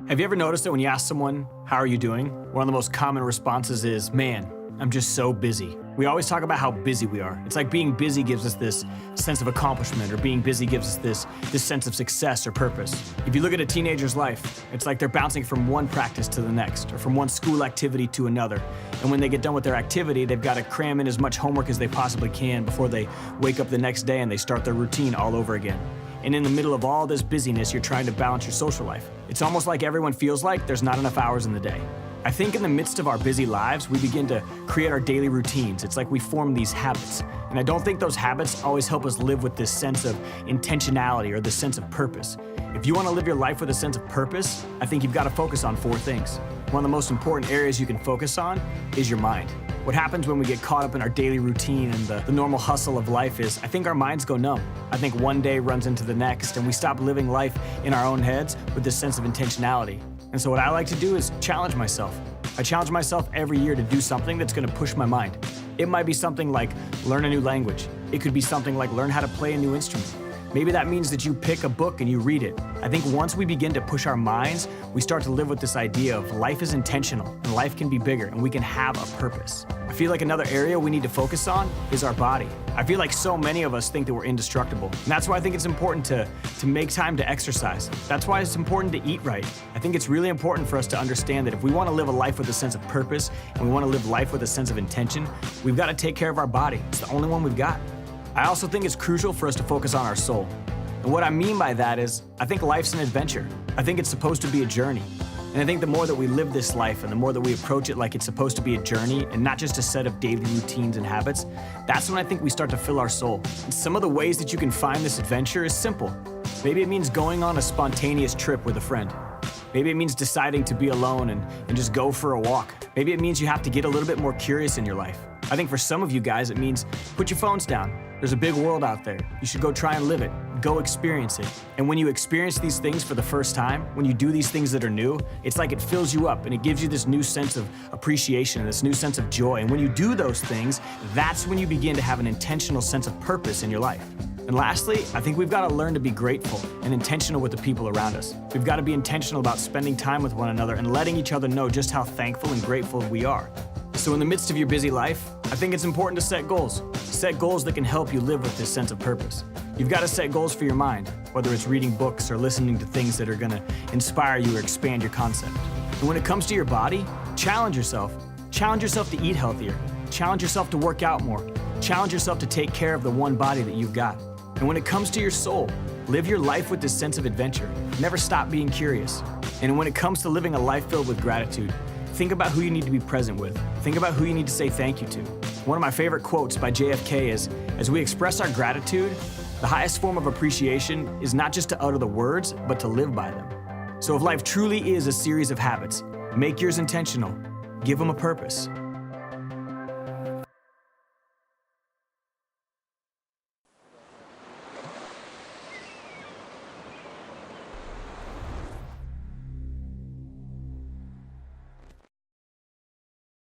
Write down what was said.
Have you ever noticed that when you ask someone, how are you doing? One of the most common responses is, man, I'm just so busy. We always talk about how busy we are. It's like being busy gives us this sense of accomplishment, or being busy gives us this sense of success or purpose. If you look at a teenager's life, it's like they're bouncing from one practice to the next, or from one school activity to another. And when they get done with their activity, they've got to cram in as much homework as they possibly can before they wake up the next day and they start their routine all over again. And in the middle of all this busyness, you're trying to balance your social life. It's almost like everyone feels like there's not enough hours in the day. I think in the midst of our busy lives, we begin to create our daily routines. It's like we form these habits. And I don't think those habits always help us live with this sense of intentionality or this sense of purpose. If you want to live your life with a sense of purpose, I think you've got to focus on 4 things. One of the most important areas you can focus on is your mind. What happens when we get caught up in our daily routine and the normal hustle of life is, I think our minds go numb. I think one day runs into the next and we stop living life in our own heads with this sense of intentionality. And so what I like to do is challenge myself. I challenge myself every year to do something that's going to push my mind. It might be something like learn a new language. It could be something like learn how to play a new instrument. Maybe that means that you pick a book and you read it. I think once we begin to push our minds, we start to live with this idea of life is intentional and life can be bigger and we can have a purpose. I feel like another area we need to focus on is our body. I feel like so many of us think that we're indestructible. And that's why I think it's important to make time to exercise. That's why it's important to eat right. I think it's really important for us to understand that if we want to live a life with a sense of purpose and we want to live life with a sense of intention, we've got to take care of our body. It's the only one we've got. I also think it's crucial for us to focus on our soul. And what I mean by that is, I think life's an adventure. I think it's supposed to be a journey. And I think the more that we live this life and the more that we approach it like it's supposed to be a journey and not just a set of daily routines and habits, that's when I think we start to fill our soul. And some of the ways that you can find this adventure is simple. Maybe it means going on a spontaneous trip with a friend. Maybe it means deciding to be alone and just go for a walk. Maybe it means you have to get a little bit more curious in your life. I think for some of you guys, it means put your phones down. There's a big world out there. You should go try and live it. Go experience it. And when you experience these things for the first time, when you do these things that are new, it's like it fills you up and it gives you this new sense of appreciation, this new sense of joy. And when you do those things, that's when you begin to have an intentional sense of purpose in your life. And lastly, I think we've got to learn to be grateful and intentional with the people around us. We've got to be intentional about spending time with one another and letting each other know just how thankful and grateful we are. So in the midst of your busy life, I think it's important to set goals. Set goals that can help you live with this sense of purpose. You've got to set goals for your mind, whether it's reading books or listening to things that are going to inspire you or expand your concept. And when it comes to your body, challenge yourself. Challenge yourself to eat healthier. Challenge yourself to work out more. Challenge yourself to take care of the one body that you've got. And when it comes to your soul, live your life with this sense of adventure. Never stop being curious. And when it comes to living a life filled with gratitude, think about who you need to be present with. Think about who you need to say thank you to. One of my favorite quotes by JFK is, as we express our gratitude, the highest form of appreciation is not just to utter the words, but to live by them. So if life truly is a series of habits, make yours intentional. Give them a purpose.